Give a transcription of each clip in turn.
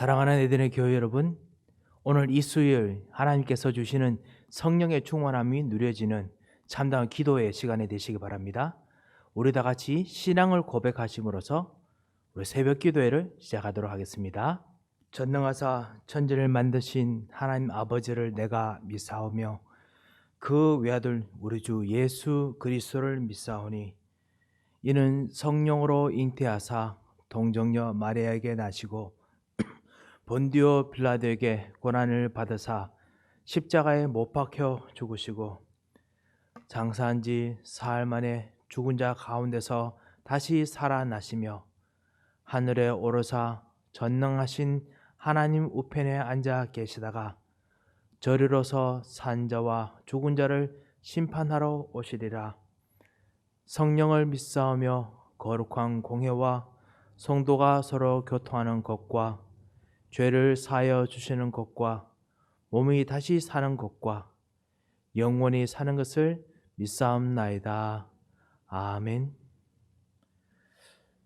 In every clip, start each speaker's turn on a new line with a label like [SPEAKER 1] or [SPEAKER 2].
[SPEAKER 1] 사랑하는 에덴의 교회 여러분, 오늘 이 수요일 하나님께서 주시는 성령의 충만함이 누려지는 참다운 기도의 시간이 되시기 바랍니다. 우리 다 같이 신앙을 고백하심으로써 우리 새벽 기도회를 시작하도록 하겠습니다. 전능하사 천지를 만드신 하나님 아버지를 내가 믿사오며 그 외아들 우리 주 예수 그리스도를 믿사오니 이는 성령으로 잉태하사 동정녀 마리아에게 나시고 본디오 빌라도에게 고난을 받으사 십자가에 못 박혀 죽으시고 장사한 지 사흘 만에 죽은 자 가운데서 다시 살아나시며 하늘에 오르사 전능하신 하나님 우편에 앉아 계시다가 저리로서 산 자와 죽은 자를 심판하러 오시리라. 성령을 믿사오며 거룩한 공회와 성도가 서로 교통하는 것과 죄를 사하여 주시는 것과 몸이 다시 사는 것과 영원히 사는 것을 믿사옵나이다. 아멘.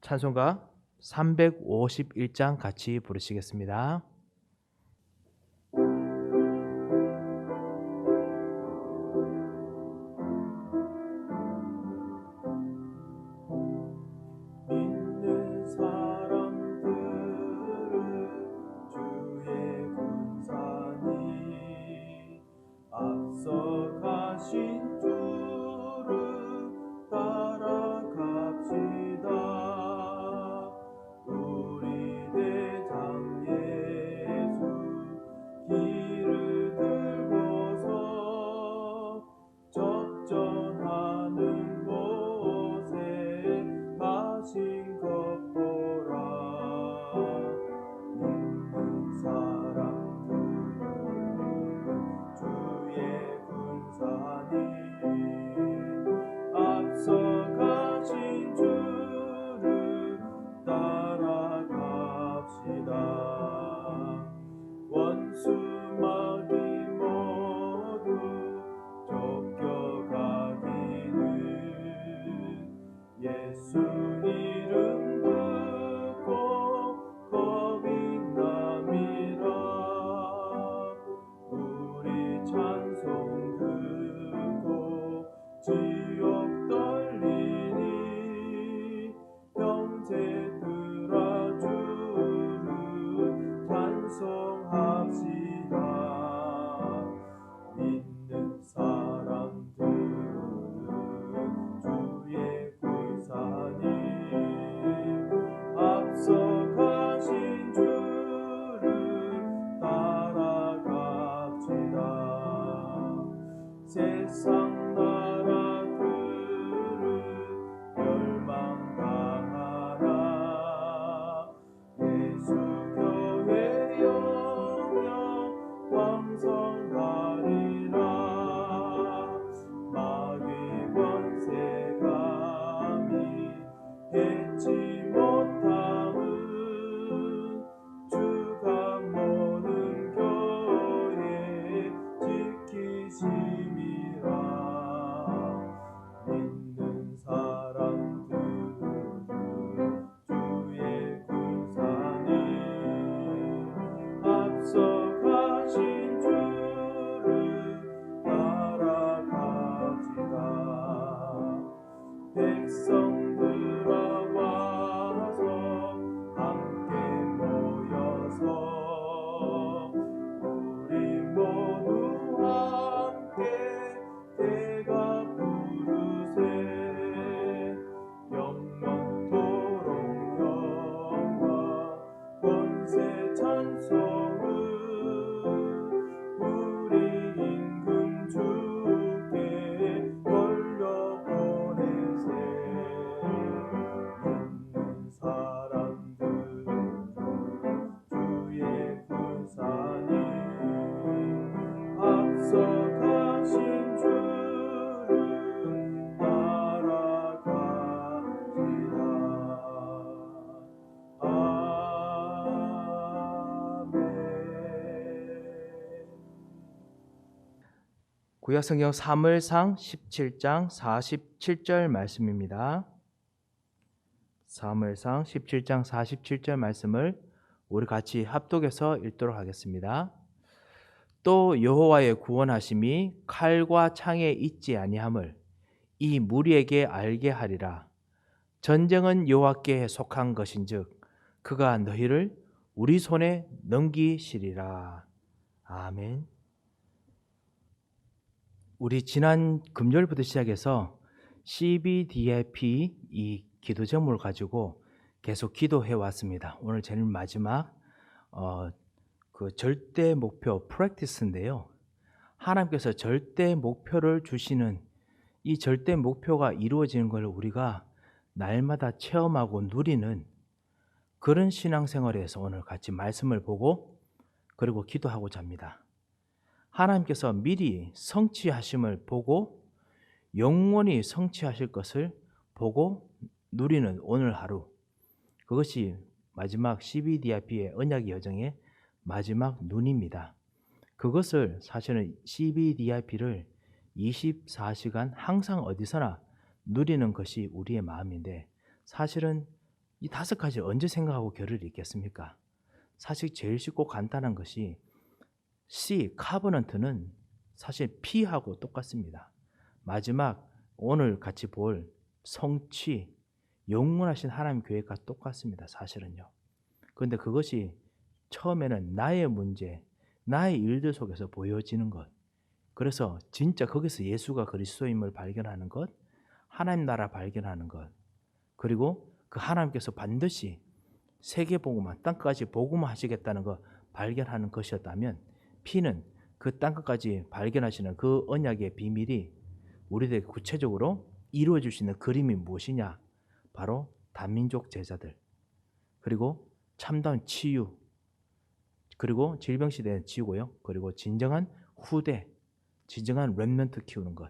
[SPEAKER 1] 찬송가 351장 같이 부르시겠습니다. 구약성경 사무엘상 17장 47절 말씀입니다. 사무엘상 17장 47절 말씀을 우리 같이 합독해서 읽도록 하겠습니다. 또 여호와의 구원하심이 칼과 창에 있지 아니함을 이 무리에게 알게 하리라. 전쟁은 여호와께 속한 것인즉 그가 너희를 우리 손에 넘기시리라. 아멘. 우리 지난 금요일부터 시작해서 CBDIP 이 기도 제목을 가지고 계속 기도해 왔습니다. 오늘 제일 마지막 그 절대 목표 프랙티스인데요. 하나님께서 절대 목표를 주시는 이 절대 목표가 이루어지는 걸 우리가 날마다 체험하고 누리는 그런 신앙생활에서 오늘 같이 말씀을 보고 그리고 기도하고자 합니다. 하나님께서 미리 성취하심을 보고 영원히 성취하실 것을 보고 누리는 오늘 하루, 그것이 마지막 CBDIP의 언약의 여정의 마지막 눈입니다. 그것을 사실은 CBDIP를 24시간 항상 어디서나 누리는 것이 우리의 마음인데, 사실은 이 5가지 언제 생각하고 결의를 읽겠습니까? 사실 제일 쉽고 간단한 것이 C, 카버넌트는 사실 P하고 똑같습니다. 마지막 오늘 같이 볼 성취, 영원하신 하나님 계획과 똑같습니다. 사실은요. 그런데 그것이 처음에는 나의 문제, 나의 일들 속에서 보여지는 것, 그래서 진짜 거기서 예수가 그리스도임을 발견하는 것, 하나님 나라 발견하는 것, 그리고 그 하나님께서 반드시 세계복음화, 땅끝까지 복음화 하시겠다는 것 발견하는 것이었다면, P는 그 땅끝까지 발견하시는 그 언약의 비밀이 우리들에게 구체적으로 이루어질 수 있는 그림이 무엇이냐? 바로 다민족 제자들, 그리고 참다운 치유, 그리고 질병시대는 치유고요, 그리고 진정한 후대, 진정한 렘넌트 키우는 것,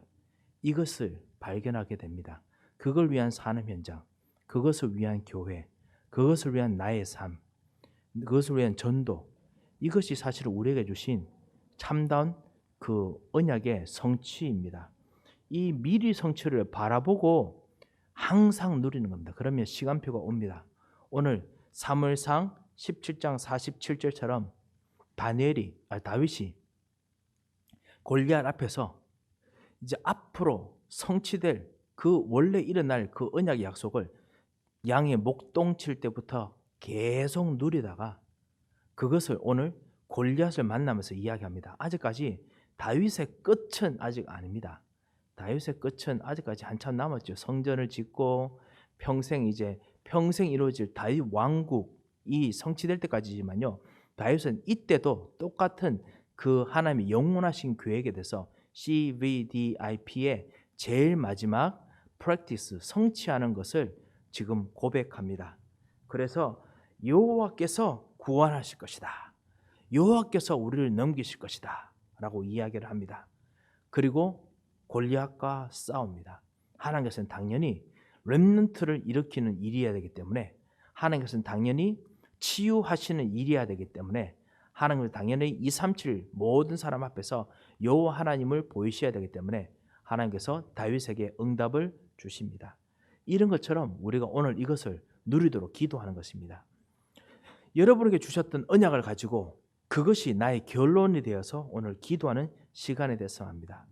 [SPEAKER 1] 이것을 발견하게 됩니다. 그걸 위한 산업 현장, 그것을 위한 교회, 그것을 위한 나의 삶, 그것을 위한 전도, 이것이 사실 우리에게 주신 참다운 그 언약의 성취입니다. 이 미리 성취를 바라보고 항상 누리는 겁니다. 그러면 시간표가 옵니다. 오늘 사무엘상 17장 47절처럼 다윗이 골리앗 앞에서 이제 앞으로 성취될 그 원래 일어날 그 언약의 약속을 양의 목동 칠 때부터 계속 누리다가 그것을 오늘 골리앗을 만나면서 이야기합니다. 아직까지 다윗의 끝은 아직 아닙니다. 다윗의 끝은 아직까지 한참 남았죠. 성전을 짓고 평생 이루어질 다윗 왕국이 성취될 때까지지만요. 다윗은 이때도 똑같은 그 하나님의 영원하신 계획에 대해서 CVDIP의 제일 마지막 프랙티스, 성취하는 것을 지금 고백합니다. 그래서 여호와께서 구원하실 것이다, 여호와께서 우리를 넘기실 것이다 라고 이야기를 합니다. 그리고 골리앗과 싸웁니다. 하나님께서는 당연히 렘넌트를 일으키는 일이어야 되기 때문에, 하나님께서는 당연히 치유하시는 일이어야 되기 때문에, 하나님은 당연히 237 모든 사람 앞에서 여호와 하나님을 보이셔야 되기 때문에 하나님께서 다윗에게 응답을 주십니다. 이런 것처럼 우리가 오늘 이것을 누리도록 기도하는 것입니다. 여러분에게 주셨던 언약을 가지고 그것이 나의 결론이 되어서 오늘 기도하는 시간에 대해서 합니다.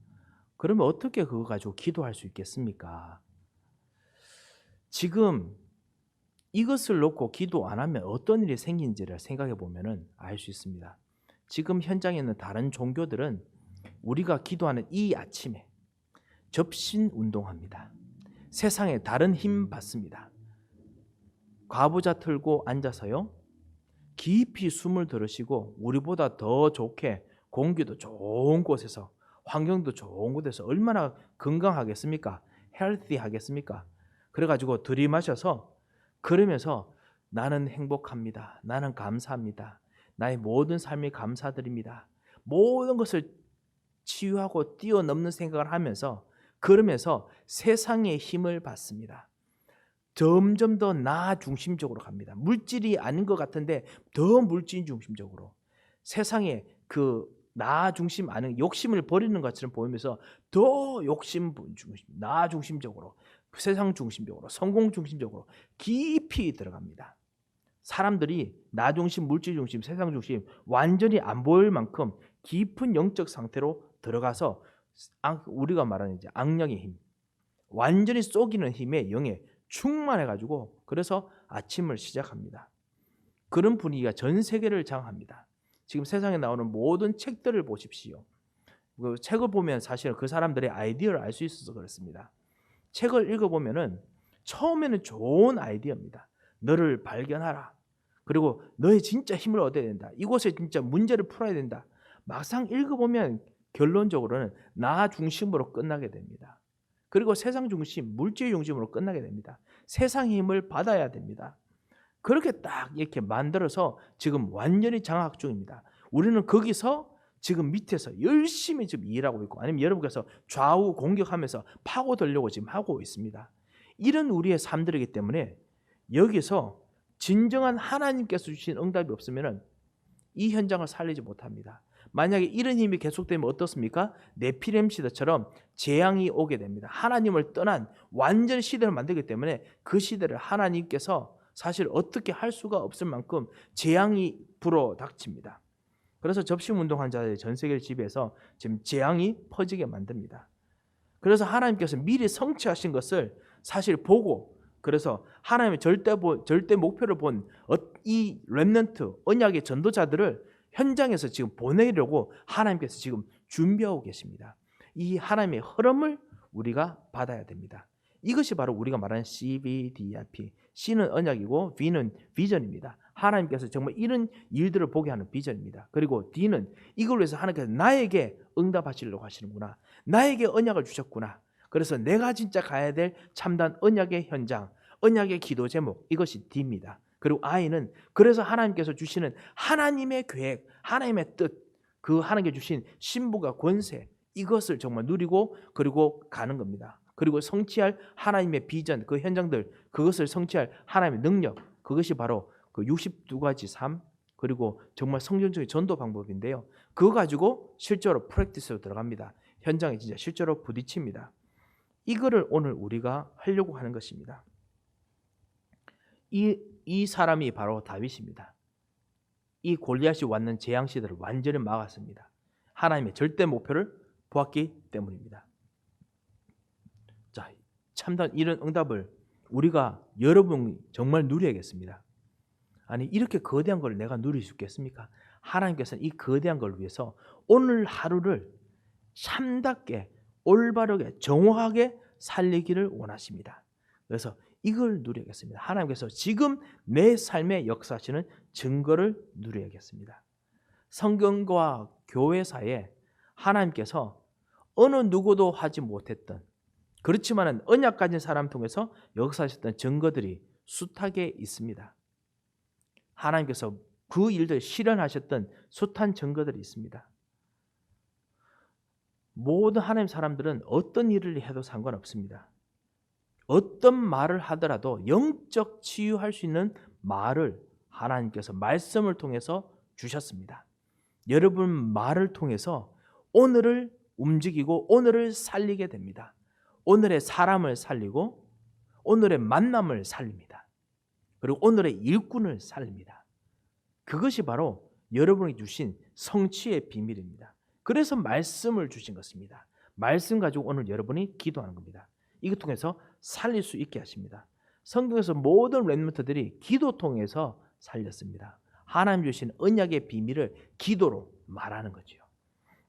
[SPEAKER 1] 그러면 어떻게 그거 가지고 기도할 수 있겠습니까? 지금 이것을 놓고 기도 안 하면 어떤 일이 생긴지를 생각해 보면 알 수 있습니다. 지금 현장에 있는 다른 종교들은 우리가 기도하는 이 아침에 접신 운동합니다. 세상에 다른 힘 받습니다. 과부자 틀고 앉아서요, 깊이 숨을 들으시고 우리보다 더 좋게 공기도 좋은 곳에서, 환경도 좋은 곳에서 얼마나 건강하겠습니까? 헬티 하겠습니까? 그래가지고 들이마셔서 그러면서 나는 행복합니다, 나는 감사합니다, 나의 모든 삶이 감사드립니다, 모든 것을 치유하고 뛰어넘는 생각을 하면서 그러면서 세상의 힘을 받습니다. 점점 더 나 중심적으로 갑니다. 물질이 아닌 것 같은데 더 물질 중심적으로, 세상에 그 나 중심 아닌 욕심을 버리는 것처럼 보이면서 더 욕심 중심, 나 중심적으로, 세상 중심적으로, 성공 중심적으로 깊이 들어갑니다. 사람들이 나 중심, 물질 중심, 세상 중심 완전히 안 보일 만큼 깊은 영적 상태로 들어가서 우리가 말하는 이제 악령의 힘, 완전히 쏘기는 힘에 영에 충만해가지고 그래서 아침을 시작합니다. 그런 분위기가 전 세계를 장악합니다. 지금 세상에 나오는 모든 책들을 보십시오. 그 책을 보면 사실 그 사람들의 아이디어를 알 수 있어서 그렇습니다. 책을 읽어보면은 처음에는 좋은 아이디어입니다. 너를 발견하라. 그리고 너의 진짜 힘을 얻어야 된다. 이곳에 진짜 문제를 풀어야 된다. 막상 읽어보면 결론적으로는 나 중심으로 끝나게 됩니다. 그리고 세상 중심, 물질 중심으로 끝나게 됩니다. 세상의 힘을 받아야 됩니다. 그렇게 딱 이렇게 만들어서 지금 완전히 장악 중입니다. 우리는 거기서 지금 밑에서 열심히 지금 일하고 있고, 아니면 여러분께서 좌우 공격하면서 파고들려고 지금 하고 있습니다. 이런 우리의 삶들이기 때문에 여기서 진정한 하나님께서 주신 응답이 없으면 이 현장을 살리지 못합니다. 만약에 이런 힘이 계속되면 어떻습니까? 네피렘 시대처럼 재앙이 오게 됩니다. 하나님을 떠난 완전 시대를 만들기 때문에 그 시대를 하나님께서 사실 어떻게 할 수가 없을 만큼 재앙이 불어닥칩니다. 그래서 접신운동 환자들이 전 세계를 지배해서 지금 재앙이 퍼지게 만듭니다. 그래서 하나님께서 미리 성취하신 것을 사실 보고, 그래서 하나님의 절대 목표를 본 이 렘넌트 언약의 전도자들을 현장에서 지금 보내려고 하나님께서 지금 준비하고 계십니다. 이 하나님의 흐름을 우리가 받아야 됩니다. 이것이 바로 우리가 말하는 CBDRP. C는 언약이고 V는 비전입니다. 하나님께서 정말 이런 일들을 보게 하는 비전입니다. 그리고 D는 이걸 위해서 하나님께서 나에게 응답하시려고 하시는구나. 나에게 언약을 주셨구나. 그래서 내가 진짜 가야 될 참단 언약의 현장, 언약의 기도 제목, 이것이 D입니다. 그리고 I는 그래서 하나님께서 주시는 하나님의 계획, 하나님의 뜻, 그 하나님께 주신 신부가 권세, 이것을 정말 누리고 그리고 가는 겁니다. 그리고 성취할 하나님의 비전, 그 현장들, 그것을 성취할 하나님의 능력, 그것이 바로 그 62가지 삶, 그리고 정말 성경적인 전도 방법인데요. 그거 가지고 실제로 프랙티스로 들어갑니다. 현장에 진짜 실제로 부딪힙니다. 이거를 오늘 우리가 하려고 하는 것입니다. 이 사람이 바로 다윗입니다. 이 골리앗이 왔는 재앙 시대를 완전히 막았습니다. 하나님의 절대 목표를 보았기 때문입니다. 자, 참단 이런 응답을 우리가 여러분이 정말 누려야겠습니다. 아니 이렇게 거대한 걸 내가 누릴 수 있겠습니까? 하나님께서는 이 거대한 걸 위해서 오늘 하루를 참답게 올바르게 정확하게 살리기를 원하십니다. 그래서 이걸 누려야겠습니다. 하나님께서 지금 내 삶에 역사하시는 증거를 누려야겠습니다. 성경과 교회사에 하나님께서 어느 누구도 하지 못했던, 그렇지만 언약 가진 사람 통해서 역사하셨던 증거들이 숱하게 있습니다. 하나님께서 그 일들 실현하셨던 숱한 증거들이 있습니다. 모든 하나님 사람들은 어떤 일을 해도 상관없습니다. 어떤 말을 하더라도 영적 치유할 수 있는 말을 하나님께서 말씀을 통해서 주셨습니다. 여러분 말을 통해서 오늘을 움직이고 오늘을 살리게 됩니다. 오늘의 사람을 살리고 오늘의 만남을 살립니다. 그리고 오늘의 일꾼을 살립니다. 그것이 바로 여러분이 주신 성취의 비밀입니다. 그래서 말씀을 주신 것입니다. 말씀 가지고 오늘 여러분이 기도하는 겁니다. 이것 통해서 살릴 수 있게 하십니다. 성경에서 모든 렘넌트들이 기도 통해서 살렸습니다. 하나님 주신 언약의 비밀을 기도로 말하는 거죠.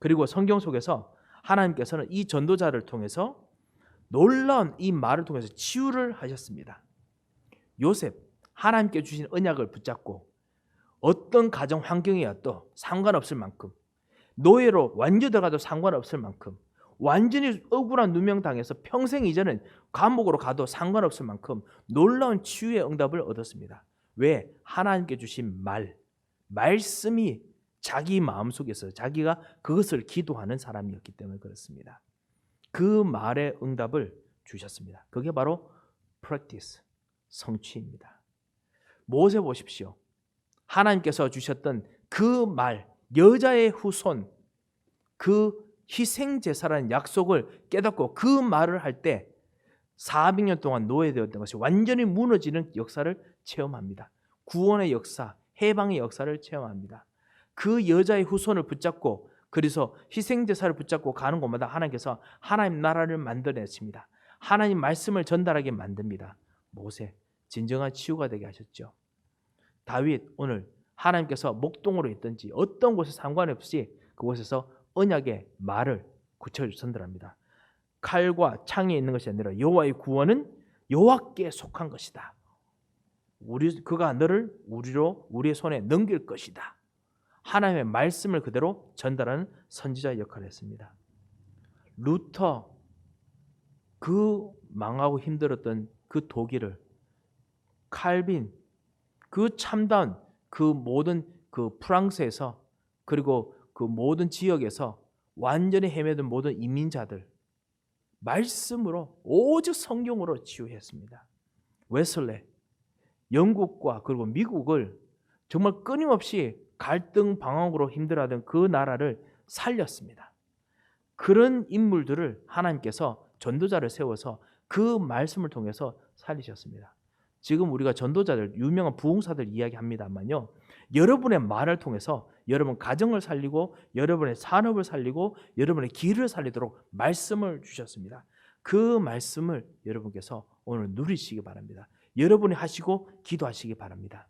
[SPEAKER 1] 그리고 성경 속에서 하나님께서는 이 전도자를 통해서 놀라운 이 말을 통해서 치유를 하셨습니다. 요셉, 하나님께 주신 언약을 붙잡고 어떤 가정 환경이어도 상관없을 만큼, 노예로 완전 들어가도 상관없을 만큼, 완전히 억울한 누명당해서 평생 이제는 감옥으로 가도 상관없을 만큼 놀라운 치유의 응답을 얻었습니다. 왜? 하나님께 주신 말씀이 자기 마음속에서 자기가 그것을 기도하는 사람이었기 때문에 그렇습니다. 그 말의 응답을 주셨습니다. 그게 바로 practice, 성취입니다. 모세 보십시오. 하나님께서 주셨던 그 말, 여자의 후손, 그 희생제사라는 약속을 깨닫고 그 말을 할 때 400년 동안 노예되었던 것이 완전히 무너지는 역사를 체험합니다. 구원의 역사, 해방의 역사를 체험합니다. 그 여자의 후손을 붙잡고 그래서 희생제사를 붙잡고 가는 곳마다 하나님께서 하나님 나라를 만들어내십니다. 하나님 말씀을 전달하게 만듭니다. 모세, 진정한 치유가 되게 하셨죠. 다윗, 오늘 하나님께서 목동으로 있든지 어떤 곳에 상관없이 그곳에서 언약의 말을 구체적으로 전달합니다. 칼과 창에 있는 것이 아니라 여호와의 구원은 여호와께 속한 것이다. 그가 너를 우리의 손에 넘길 것이다. 하나님의 말씀을 그대로 전달하는 선지자의 역할을 했습니다. 루터, 그 망하고 힘들었던 그 독일을, 칼빈, 그 참다운 그 모든 그 프랑스에서 그리고 그 모든 지역에서 완전히 헤매던 모든 이민자들 말씀으로 오직 성경으로 치유했습니다. 웨슬레, 영국과 그리고 미국을 정말 끊임없이 갈등 방황으로 힘들어하던 그 나라를 살렸습니다. 그런 인물들을 하나님께서 전도자를 세워서 그 말씀을 통해서 살리셨습니다. 지금 우리가 전도자들, 유명한 부흥사들 이야기합니다만요, 여러분의 말을 통해서 여러분 가정을 살리고 여러분의 산업을 살리고 여러분의 길을 살리도록 말씀을 주셨습니다. 그 말씀을 여러분께서 오늘 누리시기 바랍니다. 여러분이 하시고 기도하시기 바랍니다.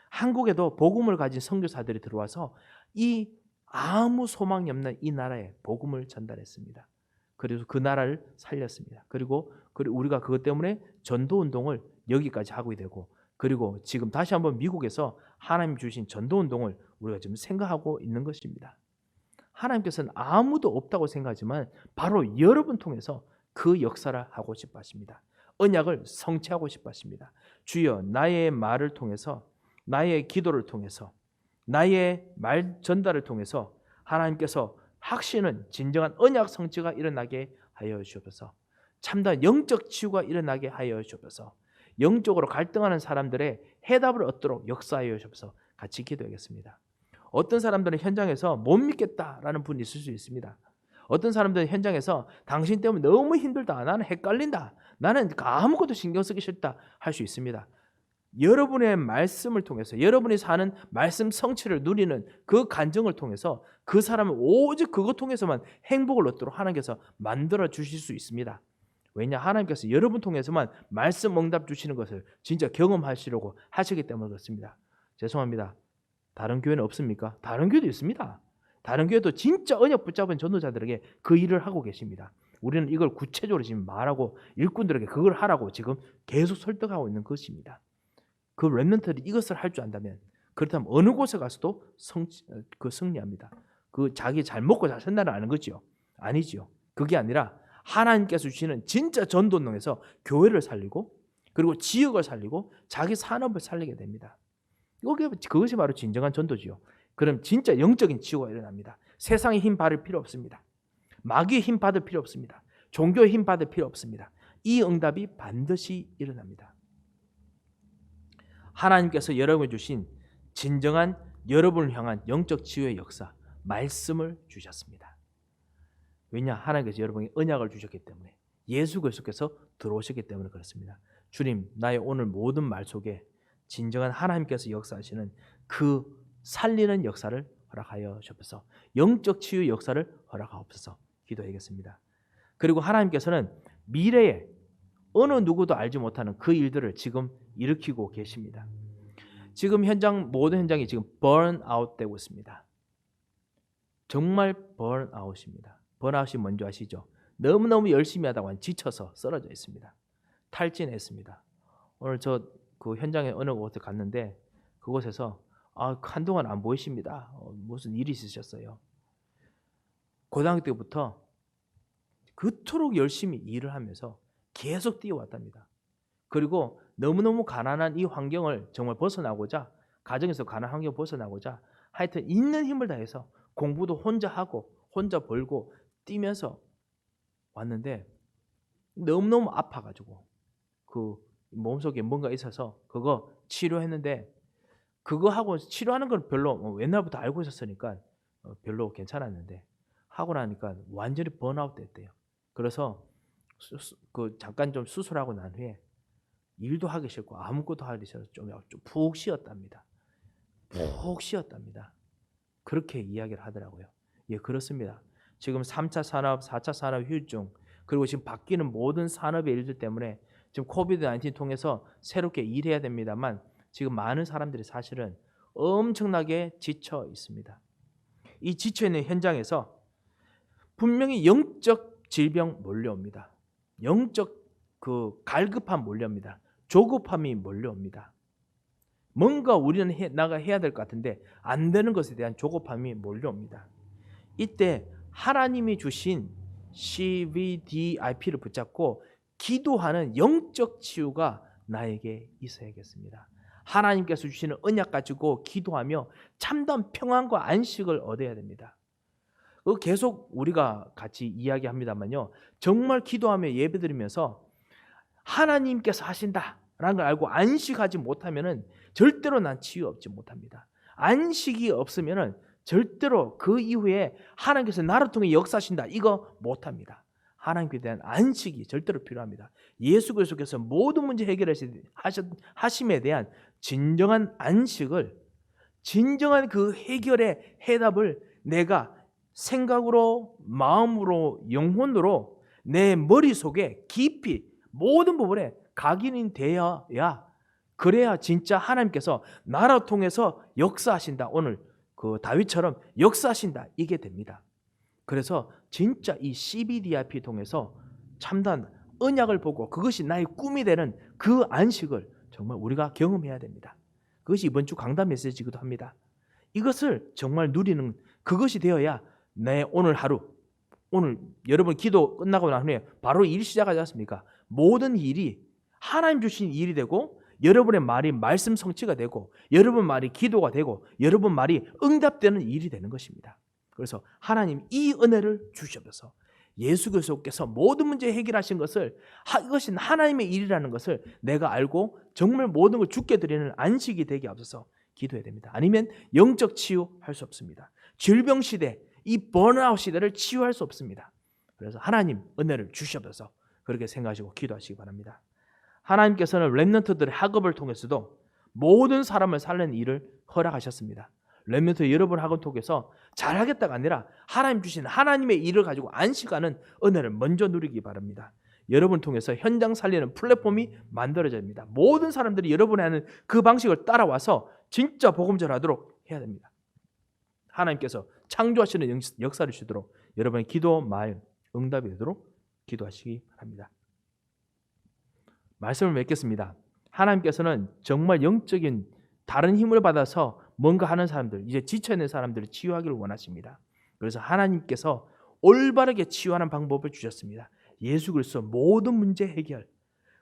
[SPEAKER 1] 한국에도 복음을 가진 선교사들이 들어와서 이 아무 소망이 없는 이 나라에 복음을 전달했습니다. 그래서 그 나라를 살렸습니다. 그리고 우리가 그것 때문에 전도운동을 여기까지 하고 되고, 그리고 지금 다시 한번 미국에서 하나님 주신 전도운동을 우리가 지금 생각하고 있는 것입니다. 하나님께서는 아무도 없다고 생각하지만 바로 여러분 통해서 그 역사를 하고 싶어 하십니다. 언약을 성취하고 싶어 하십니다. 주여, 나의 말을 통해서, 나의 기도를 통해서, 나의 말 전달을 통해서 하나님께서 확신은 진정한 언약 성취가 일어나게 하여 주옵소서. 참다운 영적 치유가 일어나게 하여 주옵소서. 영적으로 갈등하는 사람들의 해답을 얻도록 역사하여 주옵소서. 같이 기도하겠습니다. 어떤 사람들은 현장에서 못 믿겠다라는 분이 있을 수 있습니다. 어떤 사람들은 현장에서 당신 때문에 너무 힘들다, 나는 헷갈린다, 나는 아무것도 신경 쓰기 싫다 할 수 있습니다. 여러분의 말씀을 통해서 여러분이 사는 말씀 성취를 누리는 그 간증을 통해서 그 사람은 오직 그것 통해서만 행복을 얻도록 하나님께서 만들어 주실 수 있습니다. 왜냐? 하나님께서 여러분 통해서만 말씀 응답 주시는 것을 진짜 경험하시려고 하시기 때문에 그렇습니다. 죄송합니다. 다른 교회는 없습니까? 다른 교회도 있습니다. 다른 교회도 진짜 언약 붙잡은 전도자들에게 그 일을 하고 계십니다. 우리는 이걸 구체적으로 지금 말하고 일꾼들에게 그걸 하라고 지금 계속 설득하고 있는 것입니다. 그 렘넌트들이 이것을 할 줄 안다면, 그렇다면 어느 곳에 가서도 승리합니다. 그 자기 잘 먹고 잘 산다는 아는 거지요? 아니지요. 그게 아니라 하나님께서 주시는 진짜 전도운동에서 교회를 살리고 그리고 지역을 살리고 자기 산업을 살리게 됩니다. 그것이 바로 진정한 전도지요. 그럼 진짜 영적인 치유가 일어납니다. 세상의 힘 받을 필요 없습니다. 마귀의 힘 받을 필요 없습니다. 종교의 힘 받을 필요 없습니다. 이 응답이 반드시 일어납니다. 하나님께서 여러분에 주신 진정한 여러분을 향한 영적 치유의 역사, 말씀을 주셨습니다. 왜냐? 하나님께서 여러분에게 언약을 주셨기 때문에, 예수 그리스도께서 들어오셨기 때문에 그렇습니다. 주님, 나의 오늘 모든 말 속에 진정한 하나님께서 역사하시는 그 살리는 역사를 허락하여 주옵소서. 영적 치유 역사를 허락하옵소서. 기도하겠습니다. 그리고 하나님께서는 미래에 어느 누구도 알지 못하는 그 일들을 지금 일으키고 계십니다. 지금 모든 현장이 지금 번아웃 되고 있습니다. 정말 번아웃입니다. 번아웃이 뭔지 아시죠? 너무너무 열심히 하다가 지쳐서 쓰러져 있습니다. 탈진했습니다. 오늘 그 현장에 어느 곳에 갔는데 그곳에서 한동안 안 보이십니다. 무슨 일이 있으셨어요? 고등학교 때부터 그토록 열심히 일을 하면서 계속 뛰어왔답니다. 그리고 너무너무 가난한 이 환경을 정말 벗어나고자, 가정에서 가난한 환경을 벗어나고자 하여튼 있는 힘을 다해서 공부도 혼자 하고 혼자 벌고 뛰면서 왔는데 너무너무 아파가지고 그 몸속에 뭔가 있어서 그거 치료했는데, 그거 하고 치료하는 건 별로 옛날부터 알고 있었으니까 별로 괜찮았는데 하고 나니까 완전히 번아웃 됐대요. 그래서 잠깐 좀 수술하고 난 후에 일도 하기 싫고 아무것도 하기 싫어서 좀 푹 쉬었답니다. 푹 쉬었답니다. 그렇게 이야기를 하더라고요. 예, 그렇습니다. 지금 3차 산업, 4차 산업 휴중, 그리고 지금 바뀌는 모든 산업의 일들 때문에 지금 코비드-19 통해서 새롭게 일해야 됩니다만 지금 많은 사람들이 사실은 엄청나게 지쳐 있습니다. 이 지쳐 있는 현장에서 분명히 영적 질병 몰려옵니다. 영적 갈급함 몰려옵니다. 조급함이 몰려옵니다. 뭔가 우리는 해야 될 것 같은데 안 되는 것에 대한 조급함이 몰려옵니다. 이때 하나님이 주신 CVDIP를 붙잡고 기도하는 영적 치유가 나에게 있어야겠습니다. 하나님께서 주시는 언약 가지고 기도하며 참다운 평안과 안식을 얻어야 됩니다. 계속 우리가 같이 이야기합니다만요. 정말 기도하며 예배드리면서 하나님께서 하신다라는 걸 알고 안식하지 못하면은 절대로 난 치유 얻지 못합니다. 안식이 없으면은 절대로 그 이후에 하나님께서 나를 통해 역사하신다 이거 못합니다. 하나님께 대한 안식이 절대로 필요합니다. 예수 그리스도께서 모든 문제 해결하심에 대한 진정한 안식을, 진정한 그 해결의 해답을 내가 생각으로, 마음으로, 영혼으로 내 머릿속에 깊이 모든 부분에 각인이 되어야, 그래야 진짜 하나님께서 나를 통해서 역사하신다. 오늘 그 다윗처럼 역사하신다. 이게 됩니다. 그래서 진짜 이 CBDIP 통해서 참단 언약을 보고 그것이 나의 꿈이 되는 그 안식을 정말 우리가 경험해야 됩니다. 그것이 이번 주 강단 메시지이기도 합니다. 이것을 정말 누리는 그것이 되어야 내 오늘 하루, 오늘 여러분 기도 끝나고 난 후에 바로 일 시작하지 않습니까? 모든 일이 하나님 주신 일이 되고 여러분의 말이 말씀 성취가 되고 여러분 말이 기도가 되고 여러분 말이 응답되는 일이 되는 것입니다. 그래서 하나님 이 은혜를 주시옵소서. 예수 그리스도께서 모든 문제 해결하신 것을 이것이 하나님의 일이라는 것을 내가 알고 정말 모든 걸 주께 드리는 안식이 되게 하옵소서. 기도해야 됩니다. 아니면 영적 치유할 수 없습니다. 질병 시대, 이 번아웃 시대를 치유할 수 없습니다. 그래서 하나님 은혜를 주시옵소서. 그렇게 생각하시고 기도하시기 바랍니다. 하나님께서는 렘넌트들의 학업을 통해서도 모든 사람을 살리는 일을 허락하셨습니다. 렘넌트 여러분 학업 통해서 잘하겠다가 아니라 하나님 주신 하나님의 일을 가지고 안식하는 은혜를 먼저 누리기 바랍니다. 여러분 통해서 현장 살리는 플랫폼이 만들어져야 됩니다. 모든 사람들이 여러분이 하는 그 방식을 따라와서 진짜 복음전 하도록 해야 됩니다. 하나님께서 창조하시는 역사를 주도록 여러분의 기도, 말, 응답이 되도록 기도하시기 바랍니다. 말씀을 맺겠습니다. 하나님께서는 정말 영적인 다른 힘을 받아서 뭔가 하는 사람들, 이제 지쳐있는 사람들을 치유하기를 원하십니다. 그래서 하나님께서 올바르게 치유하는 방법을 주셨습니다. 예수 그리스도 모든 문제 해결,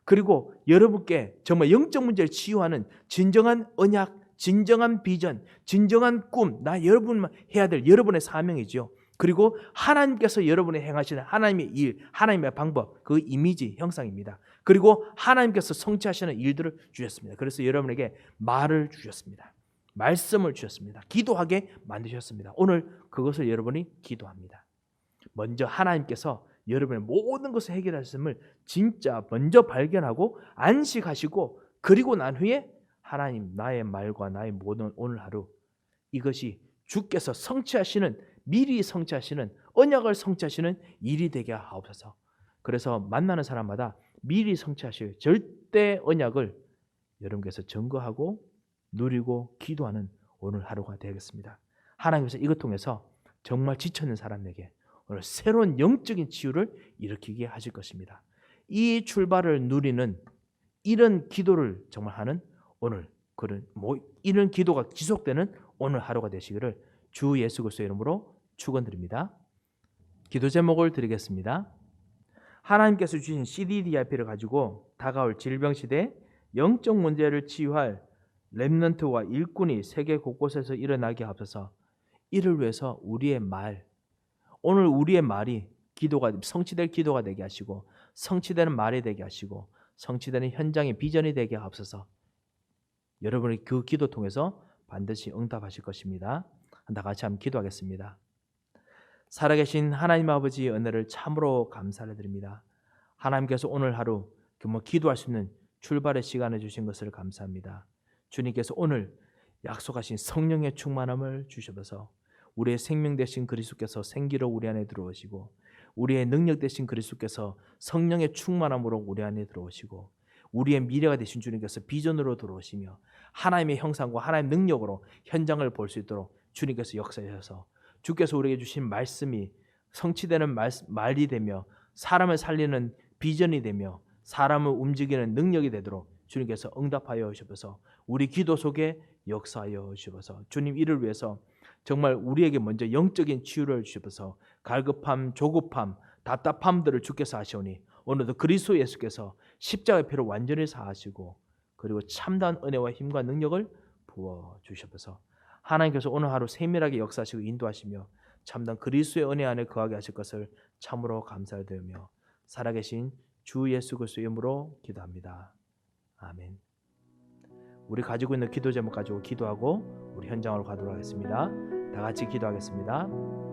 [SPEAKER 1] 그리고 여러분께 정말 영적 문제를 치유하는 진정한 언약, 진정한 비전, 진정한 꿈, 여러분만 해야 될 여러분의 사명이죠. 그리고 하나님께서 여러분이 행하시는 하나님의 일, 하나님의 방법, 그 이미지 형상입니다. 그리고 하나님께서 성취하시는 일들을 주셨습니다. 그래서 여러분에게 말을 주셨습니다. 말씀을 주셨습니다. 기도하게 만드셨습니다. 오늘 그것을 여러분이 기도합니다. 먼저 하나님께서 여러분의 모든 것을 해결하셨음을 진짜 먼저 발견하고 안식하시고, 그리고 난 후에 하나님 나의 말과 나의 모든 오늘 하루, 이것이 주께서 성취하시는, 미리 성취하시는, 언약을 성취하시는 일이 되게 하옵소서. 그래서 만나는 사람마다 미리 성취하실 절대 언약을 여러분께서 증거하고 누리고 기도하는 오늘 하루가 되겠습니다. 하나님께서 이것 통해서 정말 지쳐있는 사람에게 오늘 새로운 영적인 치유를 일으키게 하실 것입니다. 이 출발을 누리는 이런 기도를 정말 하는 오늘, 이런 기도가 지속되는 오늘 하루가 되시기를 주 예수 그리스도의 이름으로 축원드립니다. 기도 제목을 드리겠습니다. 하나님께서 주신 CDDIP를 가지고 다가올 질병 시대 영적 문제를 치유할 렘넌트와 일꾼이 세계 곳곳에서 일어나게 하옵소서. 이를 위해서 우리의 말, 오늘 우리의 말이 기도가 성취될 기도가 되게 하시고, 성취되는 말이 되게 하시고, 성취되는 현장의 비전이 되게 하옵소서. 여러분이 그 기도 통해서 반드시 응답하실 것입니다. 다 같이 한번 기도하겠습니다. 살아계신 하나님 아버지의 은혜를 참으로 감사를 드립니다. 하나님께서 오늘 하루 기도할 수 있는 출발의 시간을 주신 것을 감사합니다. 주님께서 오늘 약속하신 성령의 충만함을 주셔서 우리의 생명 되신 그리스도께서 생기로 우리 안에 들어오시고 우리의 능력 되신 그리스도께서 성령의 충만함으로 우리 안에 들어오시고 우리의 미래가 되신 주님께서 비전으로 들어오시며 하나님의 형상과 하나님의 능력으로 현장을 볼 수 있도록 주님께서 역사하셔서 주께서 우리에게 주신 말씀이 성취되는 말이 되며 사람을 살리는 비전이 되며 사람을 움직이는 능력이 되도록 주님께서 응답하여 주셔서 우리 기도 속에 역사하여 주셔서 주님 이를 위해서 정말 우리에게 먼저 영적인 치유를 주셔서 갈급함, 조급함, 답답함들을 주께서 하시오니 오늘도 그리스도 예수께서 십자가의 피로 완전히 사하시고 그리고 참다운 은혜와 힘과 능력을 부어 주셔서 하나님께서 오늘 하루 세밀하게 역사하시고 인도하시며 참다운 그리스도의 은혜 안에 거하게 하실 것을 참으로 감사드리며 살아계신 주 예수 그리스도의 이름으로 기도합니다. 아멘. 우리 가지고 있는 기도 제목 가지고 기도하고 우리 현장으로 가도록 하겠습니다. 다 같이 기도하겠습니다.